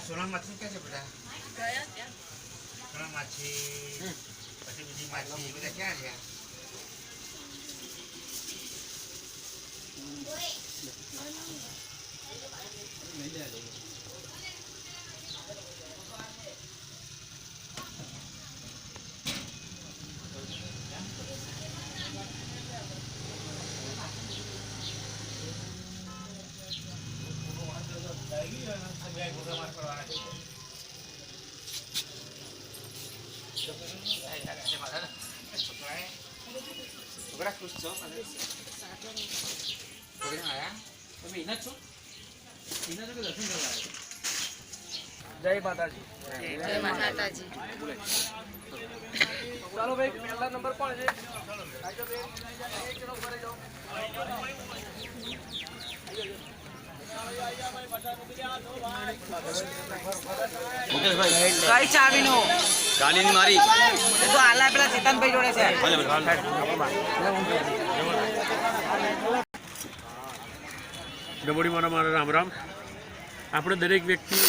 સોના માછી ક્યાં છે બધા? સોના માછી પછી બીજી માછી બધા ક્યાં છે? છોકરા ખુશ છો? તમે ઇના છો? ઇના છો કે દર્શન કરવા? જય માતાજી. જય માતાજી. ચાલો ભાઈ, પહેલા નંબર કોણ છે? આજો બે એક જણો ઘરે જાઓ. કઈ ચાવીનો ગાડીની મારી એ તો આલા પેલા ચેતનભાઈ જોડે છે. ડબોડી મારા રામ રામ. આપણે દરેક વ્યક્તિએ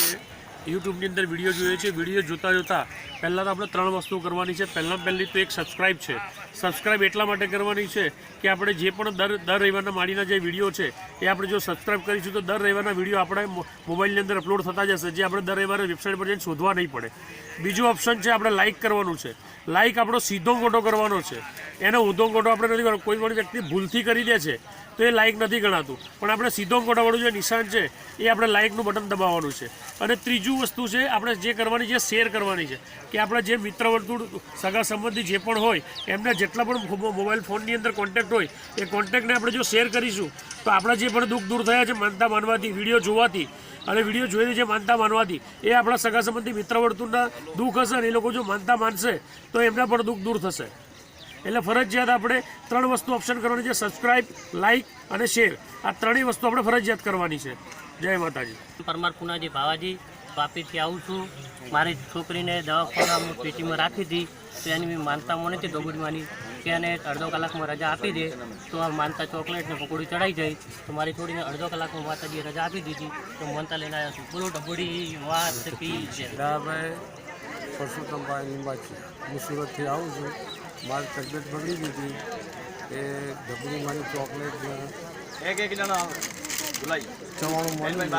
યુટ્યુબની અંદર વિડીયો જોઈએ છે. વિડીયો જોતાં જોતાં પહેલાં તો આપણે 3 વસ્તુ કરવાની છે. પહેલી તો એક સબસ્ક્રાઈબ છે. સબસ્ક્રાઈબ એટલા માટે કરવાની છે કે આપણે જે પણ દર રવિવારના માળીના જે વિડીયો છે એ આપણે જો સબસ્ક્રાઈબ કરીશું તો દર રવિવારના વિડીયો આપણે મોબાઈલની અંદર અપલોડ થતા જશે, જે આપણે દર રવિવારે વેબસાઇટ પર જઈને શોધવા નહીં પડે. બીજું ઓપ્શન છે આપણે લાઇક કરવાનું છે. લાઇક આપણો સીધો મોટો કરવાનો છે, એનો ઊંધો મોટો આપણે નથી કરવાનો. કોઈ પણ વ્યક્તિ ભૂલથી કરી દે છે તો એ લાઇક નથી ગણાતું, પણ આપણે સીધો મોટાવાળું જે નિશાન છે એ આપણે લાઇકનું બટન દબાવવાનું છે. અને ત્રીજું વસ્તુ છે આપણે જે કરવાની છે શેર કરવાની છે, કે આપણા જે મિત્ર વર્તુળ સગા સંબંધી જે પણ હોય એમને જેટલા પણ મોબાઈલ ફોનની અંદર કોન્ટેક્ટ હોય એ કોન્ટેક્ટને આપણે જો શેર કરીશું તો આપણા જે પણ દુઃખ દૂર થયા છે માનતા માનવાથી, વિડીયો જોવાથી અને વિડીયો જોઈને જે માનતા માનવાથી, એ આપણા સગા સંબંધી મિત્ર વર્તુળના દુઃખ હશે અને એ લોકો જો માનતા માનશે તો એમના પણ દુઃખ દૂર થશે. એટલે ફરજિયાત આપણે 3 વસ્તુ ઓપ્શન કરવાની છે: સબસ્ક્રાઈબ, લાઇક અને શેર. આ 3 વસ્તુ આપણે ફરજિયાત કરવાની છે. જય માતાજી. પરમાર પુનાજી ભાવાજી વાપીથી આવું છું. મારી છોકરીને દવાખાના પેટીમાં રાખી હતી તો એની મેં માનતા મને હતી ડોગરીમાંની કે એને અડધો કલાકમાં રજા આપી દે તો આ માનતા ચોકલેટને પકોડી ચડાઈ જાય. તો મારી છોડીને અડધો કલાકમાં માતાજીએ રજા આપી દીધી તો માનતા લઈને આવ્યા છું. બોલો ડબોડી વાત કી છે. ભાઈ પરસોત્તમભાઈ લીંબાજી, હું સુરતથી આવું છું. મારી તબિયત બગડી દીધી એ ડબરી મારી ચોકલેટ એક જણા બોલાઈ ચવાણું મળી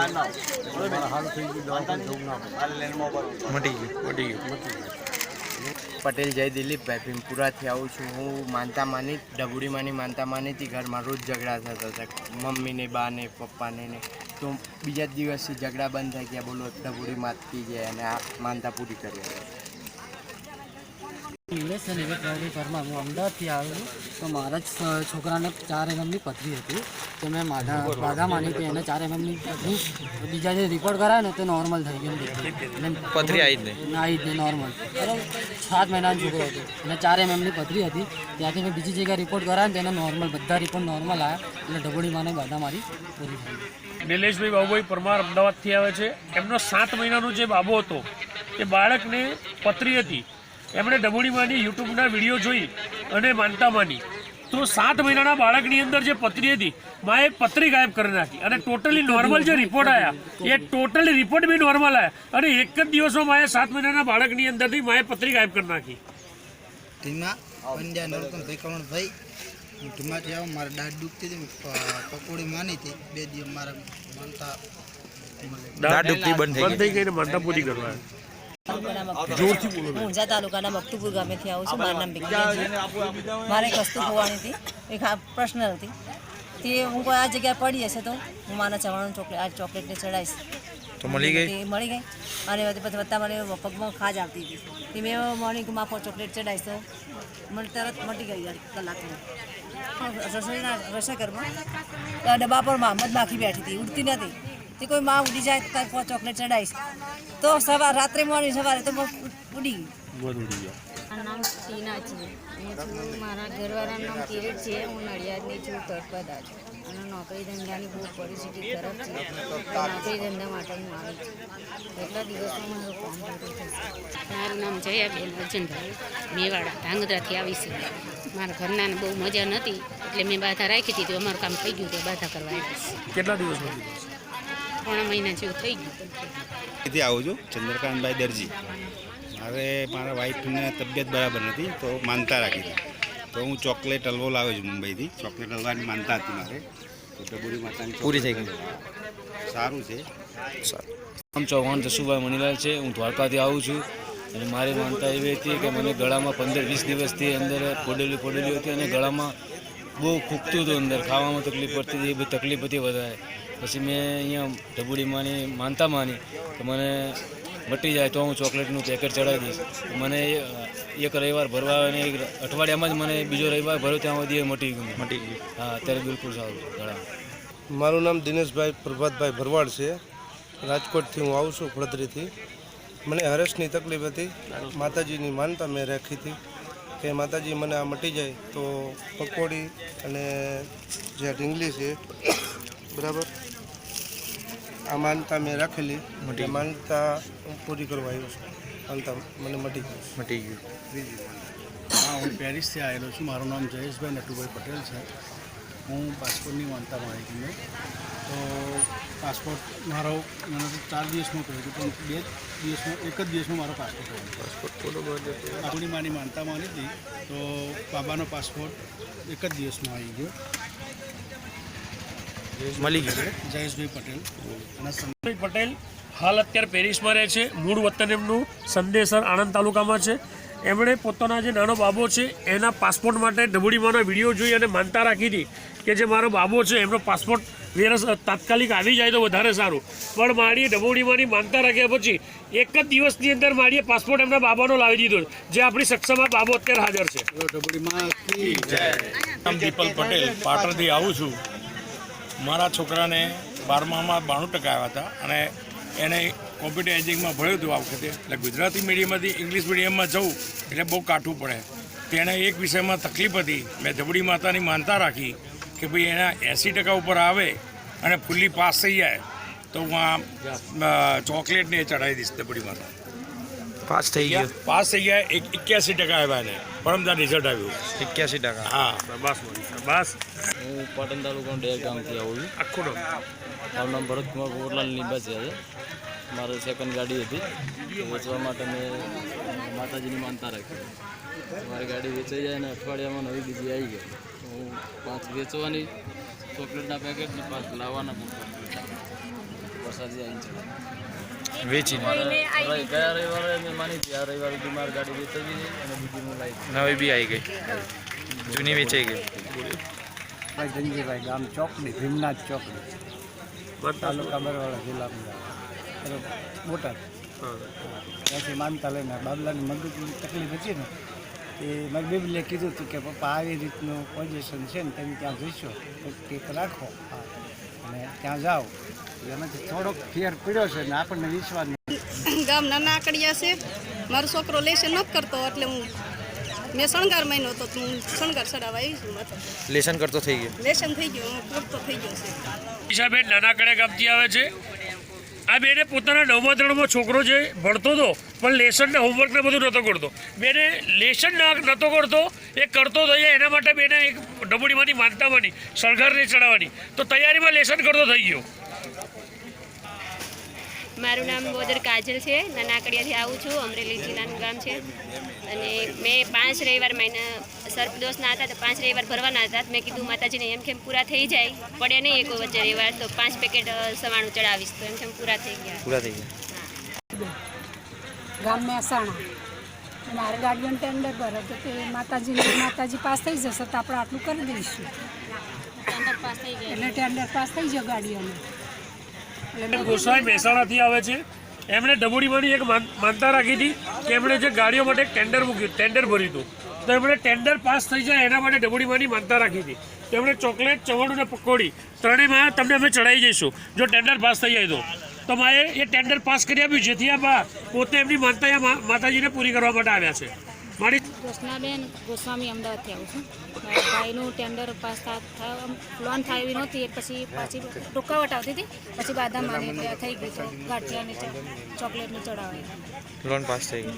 હાલ થઈ ગયું, દવાખાને જવું ના મટી ગયું. પટેલ જય દિલીપભાઈ ભીમપુરાથી આવું છું. હું માનતા માની ડબુડીમાંની માનતા માનીથી ઘરમાં રોજ ઝઘડા થતા હતા, મમ્મીને, બાને, પપ્પાને ને. તો બીજા જ દિવસથી ઝઘડા બંધ થઈ ગયા. બોલો ડબુડી માતતી જાય અને આ માનતા પૂરી કરી. નિલેશ અને વિવેકભાઈ પરમાર. હું અમદાવાદથી આવ્યો છું. તો મારા જ છોકરાને 4 mm પથરી હતી તો મેં બાધા માની હતી એને 4 mm પથરી. બીજા જે રિપોર્ટ કરાય ને તો નોર્મલ થઈ ગયું. પથરી આવી જ નહીં નોર્મલ. બરાબર 7 મહિનાનો છોકરો હતો અને 4 mm પથરી હતી. ત્યાંથી મેં બીજી જગ્યાએ રિપોર્ટ કરાય ને તેને નોર્મલ, બધા રિપોર્ટ નોર્મલ આવ્યા. એટલે ડબોડી માને બાધા મારી પૂરી થઈ. નિલેશભાઈ બાબુભાઈ પરમાર અમદાવાદથી આવે છે. એમનો 7 મહિનાનો જે બાબો હતો એ બાળકને પથરી હતી. એમણે ડબોડીમાંની યુટ્યુબના વિડીયો જોઈ અને માનતા માની તો 7 મહિનાના બાળકની અંદર જે પથરી હતી માએ પથરી ગાયબ કરી નાખી અને ટોટલી નોર્મલ જે રિપોર્ટ આવ્યા એ ટોટલી રિપોર્ટ બી નોર્મલ આવ્યા અને એક જ દિવસમાં માએ 7 મહિનાના બાળકની અંદરથી માએ પથરી ગાયબ કરી નાખી. ટીમા પંડ્યા નરોત્તમભાઈ કમળભાઈ, હું ટીમાથી આવું. મારે દાઢ દુખતી હતી, પકોડી માની હતી. 2 દિવસ મારા માનતા બંધ થઈ ગઈ ને માનતા પૂરી કરવા. ઊંઝા તાલુકાના મકતુપુર ગામેથી આવું છું. મારું નામ બિકિયા છે. મારે એક વસ્તુ ખોવાની હતી, એક પર્સનલ હતી. તે હું કોઈ આ જગ્યાએ પડી હશે તો હું મારા ચવાણું ચોકલેટને ચડાવીશ. તો મળી ગઈ અને પછી વત્તા મને પગમાં ખાજ આવતી હતી. તે મેં મોર્નિંગ માફો ચોકલેટ ચડાવીશ તો મને તરત મટી ગઈ કલાકમાં. રસોઈ ઘરમાં ડબ્બા પર મહમ્મદ બાકી બેઠી હતી, ઉડતી નથી. તે કોઈ માં ઉડી જાય તો 5 ચોકલેટ ચડાવીશ તો રાત્રે મોડી સવારે તો ઉડી ગઈ. ટીના છે. હું છું મારા ઘરવાળાનું નામ કિરીટ છે. હું નડિયાદની છું, તળપદા છું. અને નોકરી ધંધાની બહુ પરિસ્થિતિ ખરાબ છે. નોકરી ધંધા માટે હું આવી છું. એટલા દિવસમાં મારું કામ પૂરું થશે. મારું નામ જયાબેન અર્જુનભાઈ મેવાડા ધાંગધ્રાથી આવી છે. મારા ઘરનાને બહુ મજા નહોતી એટલે મેં બાધા રાખી હતી. અમારું કામ થઈ ગયું તે બાધા કરવા આવી છે. કેટલા દિવસમાં? 3 મહિના જેવું થઈ ગયું. અહીંથી આવું છું, ચંદ્રકાંતભાઈ દરજી. મારા વાઈફને તબિયત બરાબર નથી તો માનતા રાખી હતી, તો હું ચોકલેટ હલવો લાવ્યો છું મુંબઈથી. ચોકલેટ હલવાની માનતા હતી મારે, તો ડબુડી માતાની પૂરી થઈ ગઈ. સારું છે. નામ ચૌહાણ જસુભાઈ મણીલાલ છે. હું દ્વારકાથી આવું છું અને મારી માનતા એવી હતી કે મને ગળામાં 15-20 દિવસથી અંદર પડેલી હતી અને ગળામાં બહુ ખૂંકતું હતું, અંદર ખાવામાં તકલીફ પડતી હતી, એ બધી તકલીફ હતી વધારે. પછી મેં અહીંયા ડબુડી માની માનતા માની તો મને મટી જાય તો હું ચોકલેટનું પેકેટ ચડાવી દઈશ. મને એક રવિવાર ભરવા આવે અને એક અઠવાડિયામાં જ મને બીજો રવિવાર ભર્યો ત્યાં સુધી એ મટી ગયું. હા, અત્યારે બિલકુલ સારું ગળા. મારું નામ દિનેશભાઈ પ્રભાતભાઈ ભરવાડ છે. રાજકોટથી હું આવું છું, ખડતરીથી. મને હરસની તકલીફ હતી. માતાજીની માનતા મેં રાખી હતી કે માતાજી મને આ મટી જાય તો પકોડી અને જે ઢીંગલી છે બરાબર, આ માનતા મેં રાખેલી. માનતા હું પૂરી કરવા આવ્યો છું. માનતા મને મટી ગયું. હા, હું પેરિસથી આવેલો છું. મારું નામ જયેશભાઈ નટુભાઈ પટેલ છે. હું પાસપોર્ટની માનતા મારી હતી મેં. તો પાસપોર્ટ મારો મને 4 દિવસમાં કહ્યું હતું, પણ 2 દિવસમાં, એક જ દિવસમાં મારો પાસપોર્ટ આવ્યો. પૂર્ણિમાની માનતા માની હતી તો બાબાનો પાસપોર્ટ એક જ દિવસમાં આવી ગયો. મળી ગયું. જયેશભાઈ પટેલ અને સંજયભાઈ પટેલ હાલ અત્યારે પેરિસમાં રહે છે. મૂળ વતન એમનું સંદેસર આણંદ તાલુકામાં છે. એમણે પોતાના જે નાનો બાબો છે એના પાસપોર્ટ માટે ડબુડીમાંના વિડીયો જોઈ અને માનતા રાખી હતી કે જે મારો બાબો છે એમનો પાસપોર્ટ તાત્કાલિક આવી જાય તો વધારે સારું. પણ માળીએ ડબુડીમાંની માનતા રાખ્યા પછી એક જ દિવસની અંદર માળીએ પાસપોર્ટ એમના બાબાનો લાવી દીધો, જે આપણી સક્ષમમાં બાબો અત્યારે હાજર છે. નામ દીપલ પટેલ, પાટણથી આવું છું. મારા છોકરાને 12મામાં 92% આવ્યા હતા અને એને કોમ્પ્યુટર એન્જિનિયરિંગમાં ભણ્યું હતું આ વખતે. એટલે ગુજરાતી મીડિયમમાંથી ઇંગ્લિશ મીડિયમમાં જવું એટલે બહુ કાઠું પડે. તેને એક વિષયમાં તકલીફ હતી. મેં ડબુડી માતાની માનતા રાખી કે ભાઈ એના 80% ઉપર આવે અને ફૂલ્લી પાસ થઈ જાય તો હું આ ચોકલેટને ચડાવી દઈશ ડબુડી માતા. પાસ થઈ ગયો. પાસ થઈ ગયા. 81% આવ્યા એને. પરમદાર રિઝલ્ટ આવ્યું 81%. હા, બસ. હું પાટણ તાલુકાનું ડેર ગામથી આવું છું. આખું નામ? મારું નામ ભરતકુમાર પોરલાલ લીંબાસિયા છે. મારે સેકન્ડ ગાડી હતી, વેચવા માટે મેં માતાજીની માનતા રાખી. મારી ગાડી વેચાઈ જાય ને અઠવાડિયામાં નવી બીજી આવી ગઈ. હું 5 વેચવાની ચોકલેટના પેકેટ ને 5 લાવવાના વરસાદી આવી છે વેચીને. ગયા રવિવારે મેં માની હતી, આ રવિવારે બી મારી ગાડી વેચાઈ ગઈ અને બીજી હું લાવી. નવી બી આવી ગઈ, જૂની વેચાઈ ગઈ. ધનજીભાઈ, ગામ ચોકડી, ભીમનાથ ચોકડી, તાલુકા બરવાળા, જિલ્લા બોટાદ. ત્યાંથી માનતા લઈને બાબલાની મગજની તકલીફ હતી ને એ મારી બેબીએ કીધું હતું કે પપ્પા આવી રીતનું પોઝિશન છે ને તમે ત્યાં જઈશો તો ટેક રાખો અને ત્યાં જાઓ. એમાંથી થોડોક ફેર પડ્યો છે ને આપણને વિશ્વાસ નહીં. ગામ નાના આકડિયા છે. મારો છોકરો લેશન નથી કરતો એટલે મેં શણગાર મહિનો હતો હું શણગાર ચડાવવા આવી છું. લેશન કરતો થઈ ગયો. લેશન થઈ ગયું, પૂરતો થઈ ગયો છે. ઈશાબેન નાનાકડે ગામથી આવે છે. આ બેને પોતાના 9મા ધોરણમાં છોકરો જે ભણતો હતો પણ લેસન ને હોમવર્ક ને બધું નહોતો કરતો. બેને લેસન નહોતો કરતો, એ કરતો થઈ જાય એના માટે બેને એક ડબુડીમાંની માનતા માની શણગારને ચડાવવાની, તો તૈયારીમાં લેસન કરતો થઈ ગયો. મારું નામ બોદર કાજલ છે. નાનાકડિયાથી આવું છું. અમરેલી જિલ્લાનું ગામ છે. અને મેં 5 રવિવાર મહિના સર્પદોષના હતા તો 5 રવિવાર ભરવાના હતા. મેં કીધું માતાજીને એમ કેમ પૂરા થઈ જાય, પડે નહીં એક વચ્ચે રવિવાર તો 5 પેકેટ સવાણું ચડાવીશ તો એમ કેમ પૂરા થઈ ગયા. ગામ મહેસાણા. મારે ગાડીઓને ટેન્ડર ભરે તો તે માતાજી પાસ થઈ જશે તો આપણે આટલું કરી દઈશું. ટેન્ડર પાસ થઈ જાય એટલે ટેન્ડર પાસ થઈ જાય ગાડીઓને. ગોસાઈ મહેસાણાથી આવે છે. એમણે ડબુડીમાંની એક માનતા રાખી હતી કે એમણે જે ગાડીઓ માટે ટેન્ડર મૂક્યું, ટેન્ડર ભર્યું હતું, તો એમણે ટેન્ડર પાસ થઈ જાય એના માટે ડબુડીમાંની માનતા રાખી હતી. તો એમણે ચોકલેટ, ચવાણું અને પકોડી ત્રણેયમાં તમને અમે ચડાવી જઈશું જો ટેન્ડર પાસ થઈ જાય તો માએ એ ટેન્ડર પાસ કરી આપ્યું, જેથી આ બા પોતે એમની માનતા માતાજીને પૂરી કરવા માટે આવ્યા છે. મારી કૃષ્ણાબેન ગોસ્વામી અમદાવાદથી આવું છું મારા ભાઈનું ટેન્ડર પાસ થાય લોન થાય એવી નહોતી પછી પાછી રોકાવટ આવતી હતી પછી બાદામ માની થઈ ગઈ તો ગાંઠિયાની ચોકલેટની ચડાવે લોન પાસ થઈ ગઈ.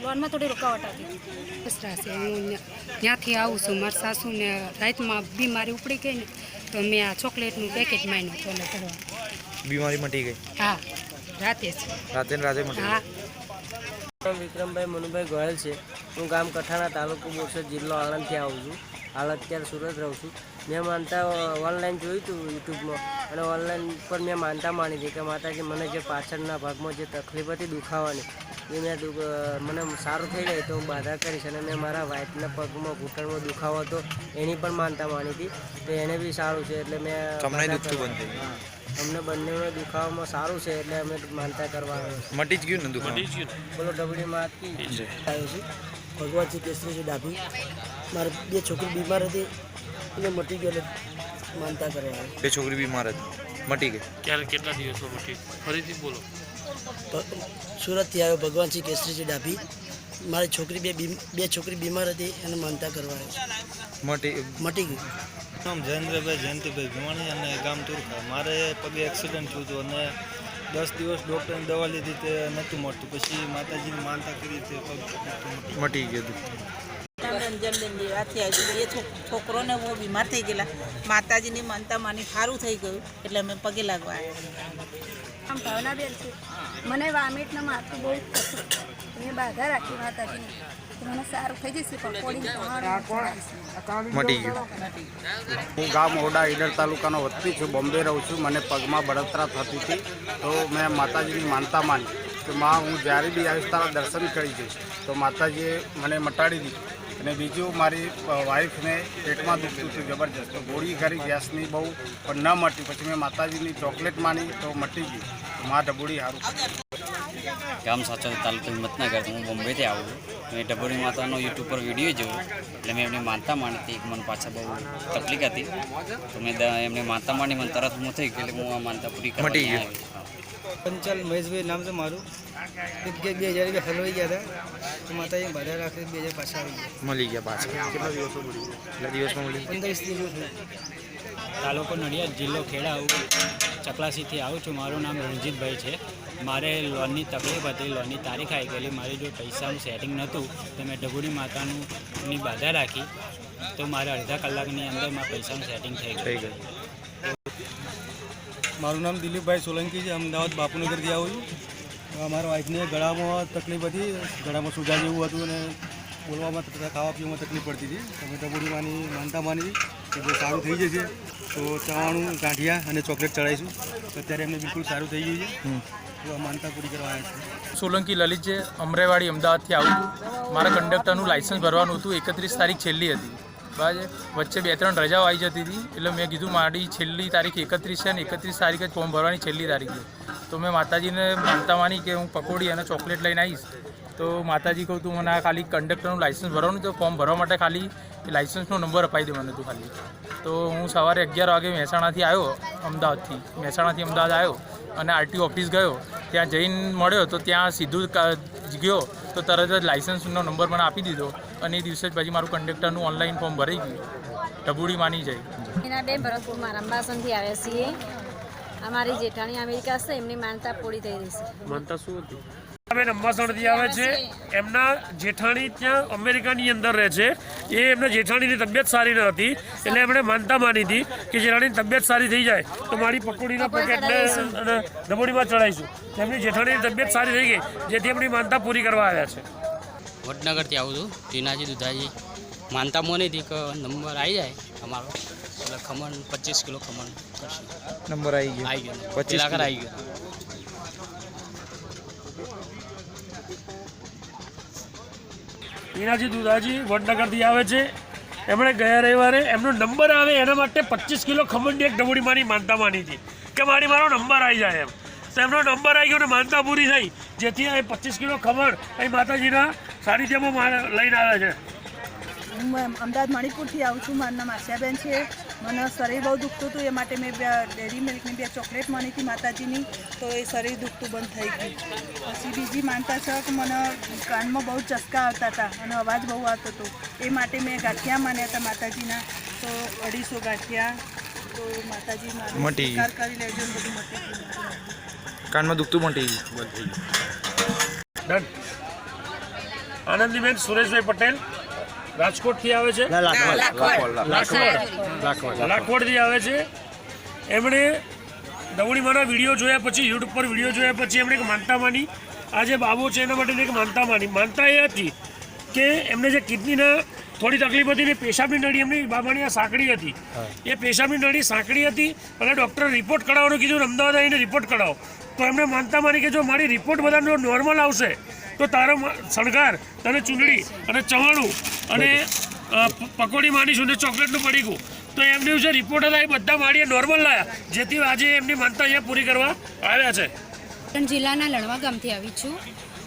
લોનમાં થોડી રોકાવટ આવતી હતી. દસરા છે હું ત્યાંથી આવું છું મારા સાસુને રાતમાં બીમારી ઉપડી ગઈ ને તો મેં આ ચોકલેટનું પેકેટ માન્યું તો કરવા. બીમારી મટી ગઈ? હા રાતે જ. રાતે ને રાતે મટી હા. ગઈ વિક્રમભાઈ મનુભાઈ ગોયલ છે. હું ગામ કઠાણા તાલુકો બોરસદ જિલ્લો આણંદથી આવું છું. હાલ અત્યારે સુરત રહું છું. મેં માનતા ઓનલાઈન જોયું હતું યુટ્યુબમાં અને ઓનલાઈન પર મેં માનતા માની હતી કે માતાજી મને જે પાછળના ભાગમાં જે તકલીફ હતી દુખાવાની એ મને સારું થઈ જાય તો હું બાધા કરીશ અને મેં મારા વાઈફના પગમાં ઘૂંટણમાં દુખાવો હતો એની પણ માનતા માની હતી તો એને બી સારું છે એટલે મેં અમને બંનેનો દુખાવામાં સારું છે એટલે અમે માનતા કરવા આવ્યા. મટી જ ગયું ને દુખાવો? બોલો ડબડીમાં આવ્યો છું ભગવાનજી કેસરીજી ડાભી. મારે 2 છોકરી બીમાર હતી એટલે મટી ગયો એટલે માનતા કરવા આવ્યો. 2 છોકરી બીમાર હતી મટી ગઈ? ક્યારે કેટલા દિવસમાં મટી? ફરીથી બોલો. સુરતથી આવ્યો ભગવાનજી કેસરીજી ડાભી. મારી છોકરી બે છોકરી બીમાર હતી એને માનતા કરવા આવ્યો. મટી ગઈ. નામ જયેન્દ્રભાઈ જયંતિભાઈ ભીમાણી અને ગામ તુરખા. મારે પગે એક્સિડન્ટ થયું હતું અને 10 દિવસ ડૉક્ટરની દવા લીધી તે નહોતું મળતું. પછી માતાજીની માનતા કરી તે પગ મટી ગયું. છોકરોને બહુ બીમાર થઈ ગયેલા માતાજીની માનતા માની સારું થઈ ગયું એટલે અમે પગે લાગવા આમ ભાવનાબેન છે. મને વામિટનું માથું બહુ મેં બાધા રાખી માતાજીને મને સારું થઈ જશે મટી ગયું. હું ગામ ઓડા ઈડર તાલુકાનો વતની છું. બોમ્બે રહું છું. મને પગમાં બળતરા થતી હતી તો મેં માતાજીની માનતા માની કે માં હું જ્યારે બી આવીશ તારા દર્શન કરી જઈશ તો માતાજીએ મને મટાડી દીધી. અને બીજું મારી વાઈફને પેટમાં દુખતું હતું જબરજસ્ત તો ગોળી કરી ગેસની બહુ પણ ન મટી. પછી મેં માતાજીની ચોકલેટ માની તો મટી ગઈ. માં ડબોડી સારું. ગામ સાચો તાલુકો હિંમતનગર. હું બોમ્બેથી આવું છું. મેં ડબોડી માતાનો યુટ્યુબ પર વિડીયો જોયો એટલે મેં એમને માનતા માની હતી. મને પાછા બહુ તકલીફ હતી તો મેં એમને માનતા માની મને તરત હું થઈ ગઈ એટલે હું આ માનતા પૂરી કરી. પંચાલ મહેશભાઈ નામ છે મારું. 2000 રૂપિયા હલવાઈ ગયા હતા તો માતાજી બાધા રાખી 2000 પાછા આવી ગયા. મળી ગયા પાછા? કેટલા દિવસો મળી? કેટલા દિવસમાં મળી? 15-20 દિવસ. તાલુકો નડિયાદ જિલ્લો ખેડા આવું ચકલાસીથી આવું છું. મારું નામ રણજીતભાઈ છે. મારે લોનની તકલીફ હતી. લોનની તારીખ આવી ગયેલી. મારી જો પૈસાનું સેટિંગ નહોતું તો મેં ડબોડી માતાની બાધા રાખી તો મારે અડધા કલાકની અંદર મારા પૈસાનું સેટિંગ થઈ ગયું. મારું નામ દિલીપભાઈ સોલંકી છે. અમદાવાદ બાપુનગરથી આવું છું. મારા વાઈફને ગળામાં તકલીફ હતી. ગળામાં સુજા જેવું હતું અને બોલવામાં ખાવા પીવામાં તકલીફ પડતી હતી. અમે ડબોડીમાંની માનતા માની કે જો સારું થઈ જશે તો ચવાણું ગાંઠિયા અને ચોકલેટ ચડાવીશું. અત્યારે એમને બિલકુલ સારું થઈ ગયું છે તો આ માનતા પૂરી કરવા આવ્યા છે. સોલંકી લલિત છે. અમરેવાડી અમદાવાદથી આવું છું. મારા કંડક્ટરનું લાઇસન્સ ભરવાનું હતું. 31 તારીખ છેલ્લી હતી. બરાબર. વચ્ચે 2-3 રજાઓ આવી જતી હતી એટલે મેં કીધું મારી છેલ્લી તારીખ 31 છે ને 31 તારીખે જ ફોર્મ ભરવાની છેલ્લી તારીખ છે. તો મેં માતાજીને માનતા માની કે હું પકોડી અને ચોકલેટ લઈને આવીશ. તો માતાજી કહું તું મને આ ખાલી કંડક્ટરનું લાઇસન્સ ભરવાનું તો ફોર્મ ભરવા માટે ખાલી લાઇસન્સનો નંબર અપાઈ દે મને તું ખાલી. તો હું સવારે 11 વાગે મહેસાણાથી આવ્યો. મહેસાણાથી અમદાવાદ આવ્યો અને આરટીઓ ઓફિસ ગયો. ત્યાં જઈને મળ્યો તો ત્યાં સીધું ગયો તો તરત જ લાઇસન્સનો નંબર મને આપી દીધો અને એ દિવસે જ પછી મારું કંડક્ટરનું ઓનલાઈન ફોર્મ ભરાઈ ગયું. ડબુડી માની જાય. એના બે ભરતપુરમાં રંબાસનથી આવ્યા છીએ. અમારી જેઠાણી અમેરિકા છે એમની માનતા પૂરી થઈ રહી છે. માનતા શું હતી? બેન અંબાસણથી આવે છે. એમના જેઠાણી ત્યાં અમેરિકાની અંદર રહે છે. એ એમના જેઠાણીની તબિયત સારી ન હતી એટલે એમણે માનતા માની હતી કે જેઠાણીની તબિયત સારી થઈ જાય તો મારી પકોડીના પેકેટને ડબોડીમાં ચડાવીશું. તેમની જેઠાણીની તબિયત સારી થઈ ગઈ જેથી એમની માનતા પૂરી કરવા આવ્યા છે. વડનગરથી આવું છું. ટીનાજી દુધાજી. માનતા મોની હતી કે નંબર આવી જાય અમારો એટલે ખમણ 25 કિલો ખમણ કરશે. નંબર આવી ગયો? 25 લાખ આવી ગયો. ટીનાજી દુધાજી વડનગરથી આવે છે. એમણે ગયા રવિવારે એમનો નંબર આવે એના માટે 25 કિલો ખમણની એક ડબોડીમાંની માનતા માની હતી કે મારો નંબર આવી જાય એમ. તો એમનો નંબર આવી ગયો અને માનતા પૂરી થઈ જેથી આ 25 કિલો ખમણ અહીં માતાજીના સાનિધ્યમાં લઈને આવ્યા છે. હું અમદાવાદ મણિપુરથી આવું છું. મારું નામ આશાબેન છે. મને શરીર બહુ દુખતું હતું, એ માટે મેં ડેરી મિલ્કની 2 ચોકલેટ માની હતી માતાજીની, તો એ શરીર દુખતું બંધ થઈ ગયું. પછી બીજી માનતા છે કે મને કાનમાં બહુ ચસકા આવતા હતા અને અવાજ બહુ આવતો હતો, એ માટે મેં ગાંઠિયા માન્યા હતા માતાજીના, તો 250 ગાંઠિયા, તો માતાજી મારું સ્વીકાર કરી લેજો ને બધું મટી ગયું. કાનમાં દુખતું મટી ગયું. ડન. આનંદીબેન સુરેશભાઈ પટેલ રાજકોટથી આવે છે, લાખવડથી આવે છે. એમણે દવડીમાંના વિડીયો જોયા પછી, યુટ્યુબ પર વિડીયો જોયા પછી એમણે એક માનતા માની. આ જે બાબો છે એના માટે એક માનતા માની. માનતા એ હતી કે એમને જે કિડનીના થોડી તકલીફ હતી ને પેશાબની નળી એમની બાબાની આ સાંકડી હતી, એ પેશાબની નળી સાંકડી હતી અને ડૉક્ટરે રિપોર્ટ કઢાવવાનું કીધું, અમદાવાદ આવીને રિપોર્ટ કઢાવો. તો એમણે માનતા માની કે જો મારી રિપોર્ટ બધા નોર્મલ આવશે તો તારો શણગાર, તને ચૂંદડી અને ચવાણું અને પકોડી માનીશું ને ચોકલેટનું પડીકું. તો એમને જે રિપોર્ટ હતા એ બધા માળીએ નોર્મલ લાયા, જેથી આજે એમની માનતા અહીંયા પૂરી કરવા આવ્યા છે. જિલ્લાના લણવા ગામથી આવી છું.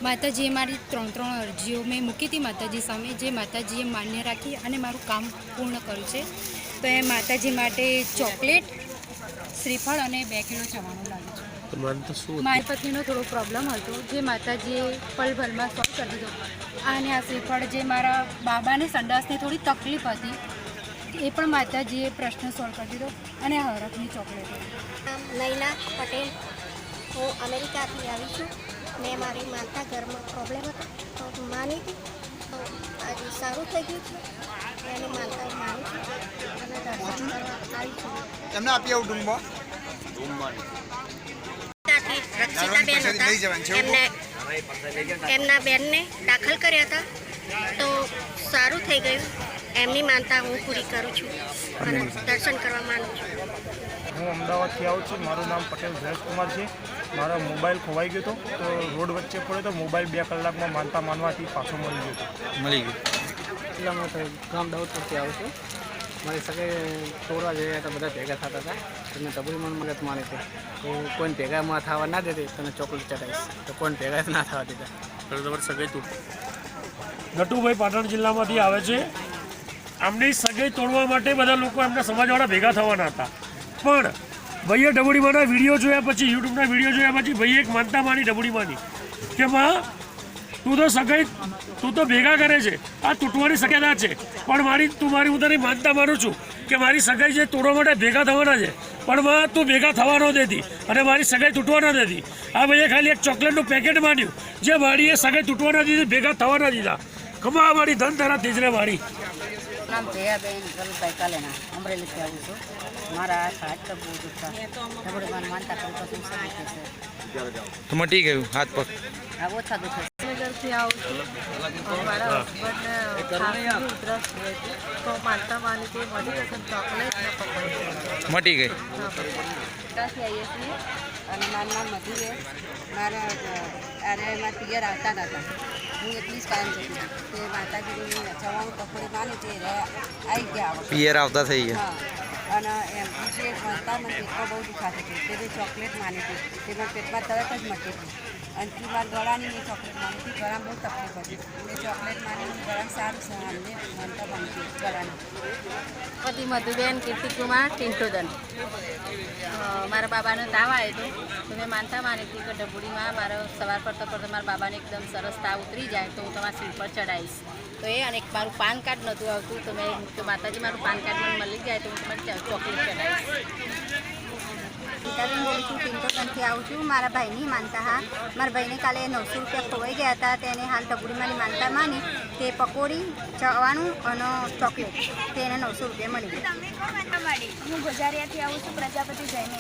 માતાજીએ મારી 3 અરજીઓ મેં મૂકી હતી માતાજી સામે, જે માતાજીએ માન્ય રાખી અને મારું કામ પૂર્ણ કર્યું છે. તો એ માતાજી માટે ચોકલેટ, શ્રીફળ અને 2 કિલો ચવાણું લાવ્યું છું. મારી પત્નીનો થોડો પ્રોબ્લેમ હતો, જે માતાજીએ પલભરમાં સોલ્વ કરી દીધો. અને આ શ્રીફળ જે મારા બાબાને સંડાસની થોડી તકલીફ હતી, એ પણ માતાજીએ પ્રશ્ન સોલ્વ કરી દીધો. અને હરખની ચોકલેટ. નૈના પટેલ, હું અમેરિકાથી આવી છું. મેં મારી માતા ઘરમાં પ્રોબ્લેમ હતો તો માની હતી, તો આજે સારું થઈ ગયું છે. એની માનતા માની છું અને દર્શન કરવા આવી છું. એમને આપી આવું ડુંબો એમના બેનને દાખલ કર્યા હતા, તો સારું થઈ ગયું. એમની માનતા હું પૂરી કરું છું અને દર્શન કરવા માંગુ છું. હું અમદાવાદથી આવું છું. મારું નામ પટેલ જયેશકુમાર છે. મારો મોબાઈલ ખોવાઈ ગયો હતો, તો રોડ વચ્ચે પડ્યો તો મોબાઈલ 2 કલાકમાં માનતા માનવાથી પાછો મળી ગયો. એટલા માટે ગામ દાઉદપુરથી આવું છું. મારી સગે તોડવા જઈએ તો બધા ભેગા થતા હતા, તમે ડબરીમાં મગજ માની હતી, તો કોઈને ભેગામાં થવા ના દેતી, તમે ચોકલેટ ચડાવીશ, તો કોઈને ભેગા જ ના થવા દીધા. તમારી સગાઈ તૂટ. નટુભાઈ પાટણ જિલ્લામાંથી આવે છે. આમની સગાઈ તોડવા માટે બધા લોકો એમના સમાજવાળા ભેગા થવાના હતા, પણ ભાઈએ ડબોડીમાંના વિડીયો જોયા પછી, યુટ્યુબના વિડીયો જોયા પછી ભાઈએ એક માનતા માની ડબોડીમાંની કે માં તું તો ભેગા કરે છે, આ તૂટવાની શક્યતા છે, પણ હું તને માનતા માનું છું કે મારી સગાઈ જે તોડવા માટે ભેગા થવાના છે, પણ માં તું ભેગા થવા ન દેતી અને મારી સગાઈ તૂટવા ન દેતી. આ ભાઈએ ખાલી એક ચોકલેટનું પેકેટ માન્યું, જે મારીએ સગાઈ તૂટવા ન દીધી, ભેગા થવા ન દીધા. ખમા મારી ધન તારા તેજરે મારી. નામ જયાબેન ગલભાઈ કાલેના, અમરેલીથી આવું છું. મારા હાથ તો બહુ દુખતા, ડબડીમાં માનતા કરું તો શું છે તો મટી ગયું હાથ પગ? આ ઓછા દુખે. નગરથી આવું છું. મારા હસબન્ડને ખાંસી ઉધરસ રહી હતી, તો માનતા માની હતી મળી જશે ચોકલેટ ને પકોડી મટી ગઈ. ત્યાંથી આવીએ છીએ અને મારું નામ મધુ છે. મારા મારા પિયર આવતા હતા, હું એટલી જ કાયમ જતી હતી. તે માતાજીની ચવાણું પકોડી માની તે આવી ગયા, પિયર આવતા થઈ ગયા. અને એમ બીજી એક માનતા મને પેટમાં બહુ દુખાતી હતી, તે ચોકલેટ માની હતી, તેમાં પેટમાં તરત જ મટી હતી. અને તી મારા ગળાની મેં ચોકલેટ માની હતી, ગળામાં બહુ તકલીફ હતી, મેં ચોકલેટ માની ગળા સારું છે, અમને માનતા માની હતી ગળાની. પતિ મધુબેન કીર્તિકુમાર ટિન્ટોદન. મારા બાબાનો તાવ આવ્યો હતો, તો મેં માનતા માની હતી કે ડબુડીમાં મારો સવાર પડતો મારા બાબાને એકદમ સરસ તાવ ઉતરી જાય તો હું તમારા સીટ પર ચડાવીશ. તો એ અને મારું પાન કાર્ડ નહોતું આવતું, તો મેં તો માતાજી મારું પાન કાર્ડ મને મળી જાય તો હું તમારી ચોકલેટ ચડાવીશ. ગીતાબેન બોલું છું, પિંટોગનથી આવું છું. મારા ભાઈની માનતા, હા, મારા ભાઈને કાલે 900 રૂપિયા ખોવાઈ ગયા હતા, તેને હાલ ડબુડીમાંની માનતા માની તે પકોડી, ચવાણું અને ચોકલેટ, તેને 900 રૂપિયા મળી ગયા. હું ગોજારિયાથી આવું છું, પ્રજાપતિ જઈને.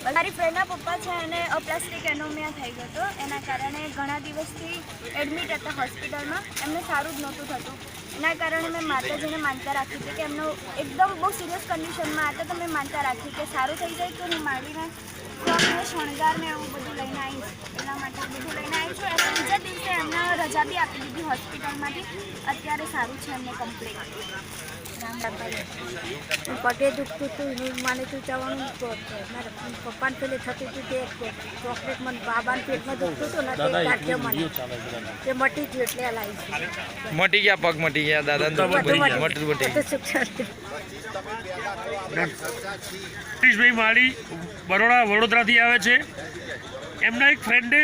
મારી ફ્રેન્ડના પપ્પા છે એને અપ્લાસ્ટિક એનોમિયા થઈ ગયો હતો, એના કારણે ઘણા દિવસથી એડમિટ હતા હોસ્પિટલમાં, એમને સારું જ નહોતું થતું. એના કારણે મેં માતાજીને માનતા રાખી હતી કે એમનો એકદમ બહુ સિરિયસ કન્ડિશનમાં હતા, તો મેં માનતા રાખી કે સારું થઈ જાય તો હું માડીને તો અમે શણગાર ને એવું બધું લઈને આવીશ એના માટે બધું લઈને આવી છું. અને બીજા દિવસે એમને રજા બી આપી દીધી હોસ્પિટલમાંથી. અત્યારે સારું છે એમને કમ્પ્લીટ. પગે દુખતું હતું હું માને તું જવાનું મારા પપ્પાને પેલે થતું હતું તે ચોકલેટ મને બાબાને પેટમાં દુખતું હતું ને તે કાઢ્યો મને તે મટી ગયું એટલે લાવી મટી ગયા, પગ મટી ગયા, દાદા મટી હરીશભાઈ માળી વડોદરાથી આવે છે. એમના એક ફ્રેન્ડે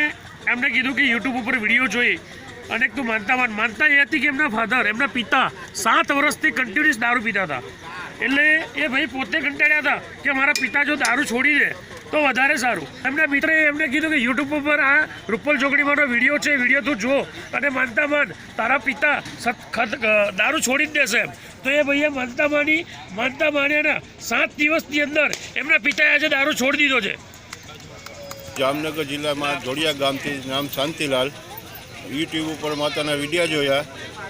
એમને કીધું કે યુટ્યુબ ઉપર વિડીયો જોઈ અને એક તો માનતા એ હતી કે એમના ફાધર, એમના પિતા 7 વર્ષથી કન્ટિન્યુઅસ દારૂ પીતા હતા. એટલે એ ભાઈ પોતે કંટાળ્યા હતા કે મારા પિતા જો દારૂ છોડી દે તો વધારે સારું. એમના મિત્રએ એમને કીધું કે યુટ્યુબ ઉપર આ રૂપલ જોગણીમાંનો વિડીયો છે, વિડીયો તું જો અને માન તારા પિતા દારૂ છોડી જ દેશે એમ. તો એ ભાઈએ માનતા માન્યાના 7 દિવસની અંદર એમના પિતાએ આજે દારૂ છોડી દીધો છે. જામનગર જિલ્લામાં જોડિયા ગામથી નામ શાંતિલાલ. યુટ્યુબ ઉપર માતાના વિડીયો જોયા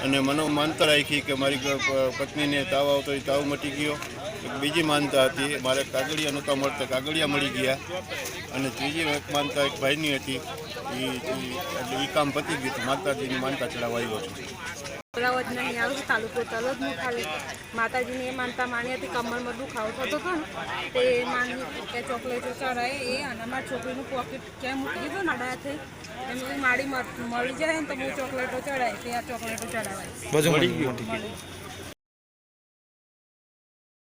અને મને માનતા રાખી કે મારી પત્નીને તાવ આવતો એ તાવ મટી ગયો. એક બીજી માનતા હતી મારે કાગળિયા નહોતા મળતા, કાગળિયા મળી ગયા. અને ત્રીજી એક માનતા એક ભાઈની હતી એ કામ પતી ગયું. માતાજીની માનતા ચડાવવા આવ્યો છું. અમદાવાદ નહીં આવું છું, તાલુકો તલોદ હું ખાલી માતાજીને એ માનતા માની હતી. કમરમાં દુખાવો થતો હતો ને તે માની કે ચોકલેટો ચડાવે એ અને મારી છોકરીનું પોકેટ ક્યાંય મૂકી દીધું ને અડાથી એમ માળી મળી જાય ને તો હું ચોકલેટો ચડાવી તે આ ચોકલેટો ચડાવાય બધું મળી ગયું.